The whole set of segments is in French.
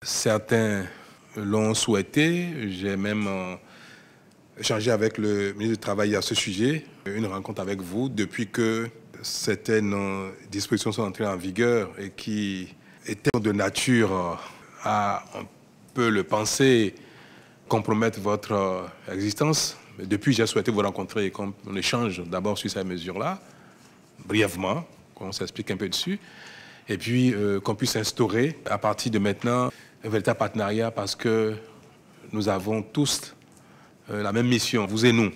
Certains l'ont souhaité. J'ai même échangé avec le ministre du Travail à ce sujet, une rencontre avec vous depuis que certaines dispositions sont entrées en vigueur et qui étaient de nature à, on peut le penser, compromettre votre existence. Depuis, j'ai souhaité vous rencontrer et qu'on échange d'abord sur ces mesures-là, brièvement, qu'on s'explique un peu dessus, et puis qu'on puisse instaurer à partir de maintenant un véritable partenariat parce que nous avons tous la même mission, vous et nous.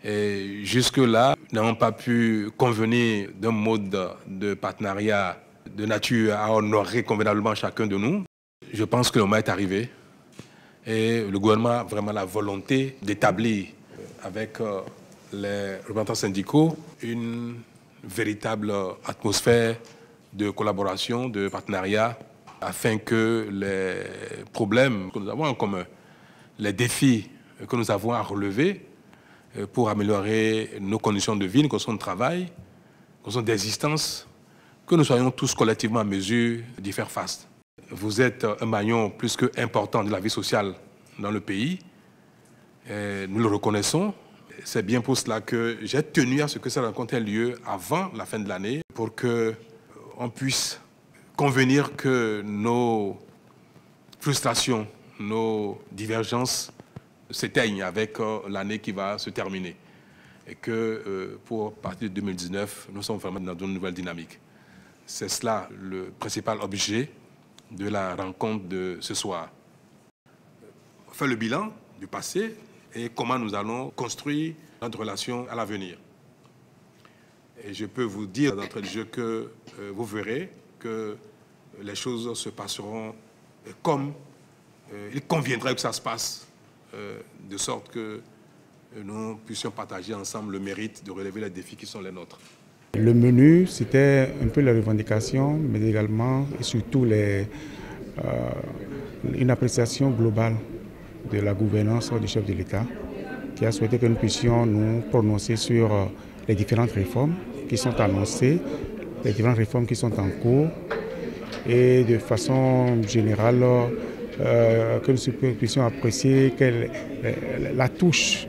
Et jusque-là, nous n'avons pas pu convenir d'un mode de partenariat de nature à honorer convenablement chacun de nous. Je pense que le moment est arrivé et le gouvernement a vraiment la volonté d'établir avec les représentants syndicaux une véritable atmosphère de collaboration, de partenariat, afin que les problèmes que nous avons en commun, les défis que nous avons à relever pour améliorer nos conditions de vie, nos conditions de travail, nos conditions d'existence, que nous soyons tous collectivement en mesure d'y faire face. Vous êtes un maillon plus qu'important de la vie sociale dans le pays. Et nous le reconnaissons. C'est bien pour cela que j'ai tenu à ce que cette rencontre ait lieu avant la fin de l'année pour qu'on puisse convenir que nos frustrations, nos divergences s'éteignent avec l'année qui va se terminer. Et que pour partir de 2019, nous sommes vraiment dans une nouvelle dynamique. C'est cela le principal objet de la rencontre de ce soir. On fait le bilan du passé et comment nous allons construire notre relation à l'avenir. Et je peux vous dire d'entrée de jeu que vous verrez que les choses se passeront comme il conviendrait que ça se passe, de sorte que nous puissions partager ensemble le mérite de relever les défis qui sont les nôtres. Le menu, c'était un peu les revendications, mais également et surtout une appréciation globale de la gouvernance du chef de l'État, qui a souhaité que nous puissions nous prononcer sur les différentes réformes qui sont annoncées, les différentes réformes qui sont en cours, et de façon générale, que nous puissions apprécier la touche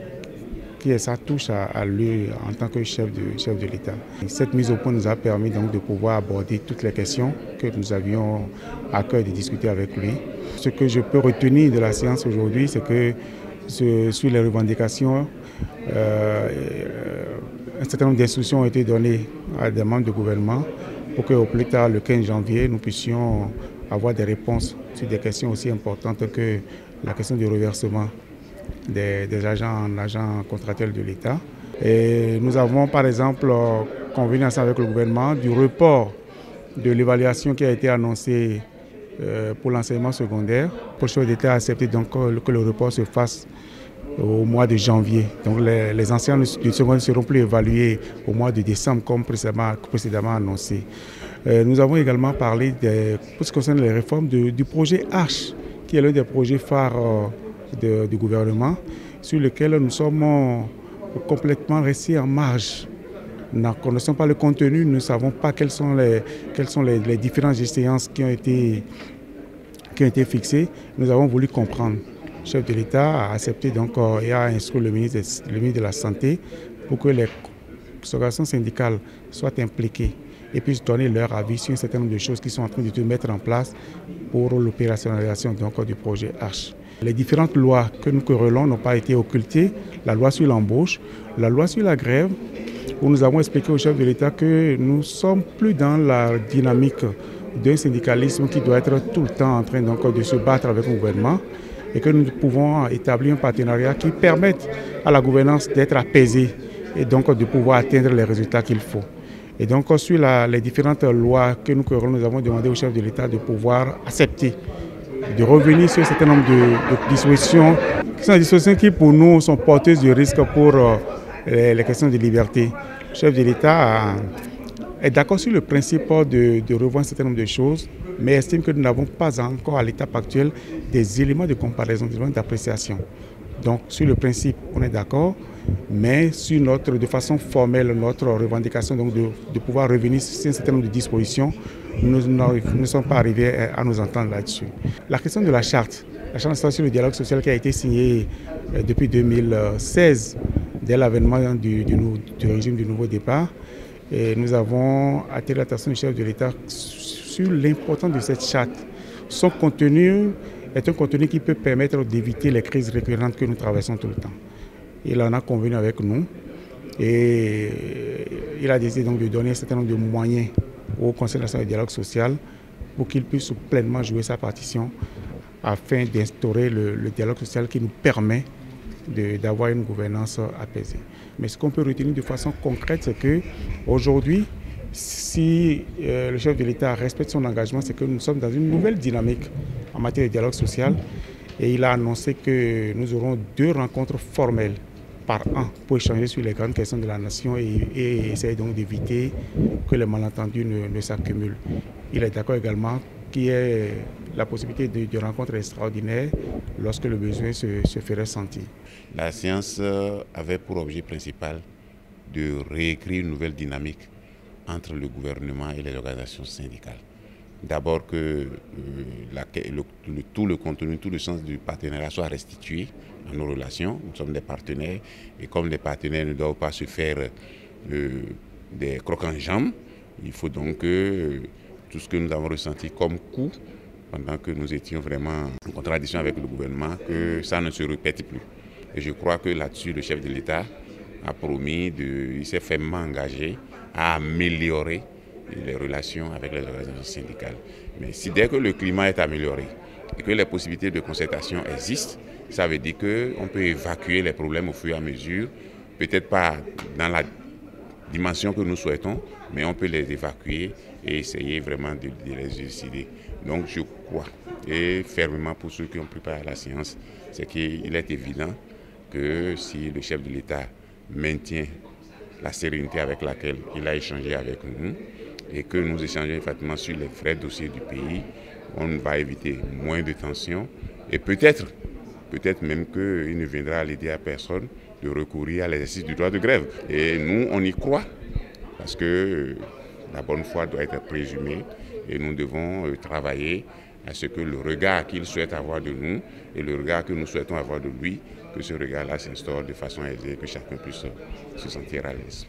qui est sa touche à lui en tant que chef de l'État. Cette mise au point nous a permis donc de pouvoir aborder toutes les questions que nous avions à cœur de discuter avec lui. Ce que je peux retenir de la séance aujourd'hui, c'est que sur les revendications, un certain nombre d'instructions ont été données à des membres du gouvernement pour qu'au plus tard, le 15 janvier, nous puissions avoir des réponses sur des questions aussi importantes que la question du reversement des agents contractuels de l'État. Et nous avons par exemple convenu ensemble avec le gouvernement du report de l'évaluation qui a été annoncée pour l'enseignement secondaire. Le chef d'État a accepté donc que le report se fasse au mois de janvier. Donc les enseignants du secondaire ne seront plus évalués au mois de décembre comme précédemment annoncé. Nous avons également parlé, pour ce qui concerne les réformes, du projet H, qui est l'un des projets phares du gouvernement, sur lequel nous sommes complètement restés en marge. Nous ne connaissons pas le contenu, nous ne savons pas quelles sont les différentes échéances qui ont été fixées. Nous avons voulu comprendre. Le chef de l'État a accepté donc et a instruit le ministre de la Santé pour que les organisations syndicales soient impliquées et puissent donner leur avis sur un certain nombre de choses qui sont en train de se mettre en place pour l'opérationnalisation du projet H. Les différentes lois que nous querellons n'ont pas été occultées. La loi sur l'embauche, la loi sur la grève, où nous avons expliqué au chef de l'État que nous ne sommes plus dans la dynamique d'un syndicalisme qui doit être tout le temps en train de se battre avec le gouvernement et que nous pouvons établir un partenariat qui permette à la gouvernance d'être apaisée et donc de pouvoir atteindre les résultats qu'il faut. Et donc sur les différentes lois que nous querellons, nous avons demandé au chef de l'État de pouvoir accepter, de revenir sur un certain nombre de dispositions qui sont des dispositions qui pour nous sont porteuses de risques pour les questions de liberté. Le chef de l'État est d'accord sur le principe de revoir un certain nombre de choses, mais estime que nous n'avons pas encore à l'étape actuelle des éléments de comparaison, des éléments d'appréciation. Donc sur le principe, on est d'accord, mais de façon formelle, notre revendication donc de pouvoir revenir sur un certain nombre de dispositions, nous ne sommes pas arrivés à nous entendre là-dessus. La question de la charte nationale sur le dialogue social qui a été signée depuis 2016, dès l'avènement du régime du nouveau départ, et nous avons attiré l'attention du chef de l'État sur l'importance de cette charte. Son contenu est un contenu qui peut permettre d'éviter les crises récurrentes que nous traversons tout le temps. Il en a convenu avec nous et il a décidé donc de donner un certain nombre de moyens au Conseil national du dialogue social pour qu'il puisse pleinement jouer sa partition afin d'instaurer le dialogue social qui nous permet d'avoir une gouvernance apaisée. Mais ce qu'on peut retenir de façon concrète, c'est qu'aujourd'hui, si le chef de l'État respecte son engagement, c'est que nous sommes dans une nouvelle dynamique en matière de dialogue social. Et il a annoncé que nous aurons 2 rencontres formelles par an pour échanger sur les grandes questions de la nation et essayer donc d'éviter que les malentendus ne s'accumulent. Il est d'accord également qu'il y ait la possibilité de rencontres extraordinaires lorsque le besoin se ferait sentir. La séance avait pour objet principal de réécrire une nouvelle dynamique entre le gouvernement et les organisations syndicales. D'abord que tout le contenu, tout le sens du partenariat soit restitué à nos relations. Nous sommes des partenaires et comme les partenaires ne doivent pas se faire des crocs en jambes, il faut donc que tout ce que nous avons ressenti comme coup pendant que nous étions vraiment en contradiction avec le gouvernement, que ça ne se répète plus. Et je crois que là-dessus, le chef de l'État a promis, il s'est fermement engagé à améliorer les relations avec les organisations syndicales. Mais dès que le climat est amélioré et que les possibilités de concertation existent, ça veut dire qu'on peut évacuer les problèmes au fur et à mesure, peut-être pas dans la dimension que nous souhaitons, mais on peut les évacuer et essayer vraiment de les élucider. Donc je crois, et fermement pour ceux qui ont préparé la séance, c'est qu'il est évident que si le chef de l'État maintient la sérénité avec laquelle il a échangé avec nous et que nous échangeons effectivement sur les vrais dossiers du pays, on va éviter moins de tensions et peut-être même qu'il ne viendra à l'idée à personne de recourir à l'exercice du droit de grève. Et nous, on y croit parce que la bonne foi doit être présumée et nous devons travailler à ce que le regard qu'il souhaite avoir de nous et le regard que nous souhaitons avoir de lui, que ce regard-là s'instaure de façon aisée, que chacun puisse se sentir à l'aise.